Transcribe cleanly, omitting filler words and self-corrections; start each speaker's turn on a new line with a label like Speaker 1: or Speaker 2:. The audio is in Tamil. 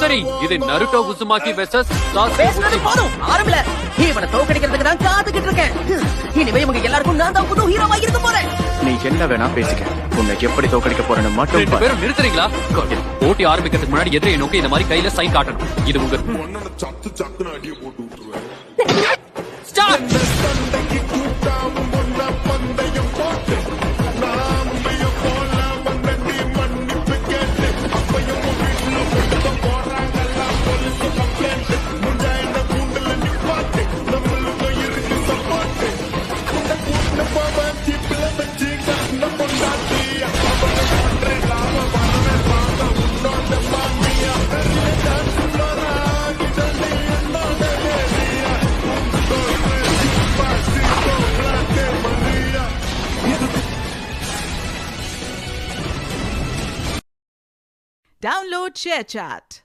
Speaker 1: சரி இது நருட்டோ உசுமாக்கி வெர்சஸ்
Speaker 2: பேசுனது போதும் ஆரம்பல இவனை தோக்கடிக்கிறதுக்கு தான் காத்துக்கிட்டு இருக்கேன். இனிமே இவங்க எல்லாருக்கும் நான் தான் புது ஹீரோவா இருக்க போறேன்.
Speaker 3: நீ என்ன வேணா பேசிக்க, உன்னை எப்படி தோக்கடிக்க போறேன்னு மட்டும்
Speaker 1: ரெண்டு பேரும் நிறுத்துறீங்களா? போட்டி ஆரம்பிக்கிறதுக்கு முன்னாடி எதிரியை நோக்கி இந்த மாதிரி கையில சைன் காட்டணும். இது உங்க ஸ்டார்ட்.
Speaker 4: Download ShareChat.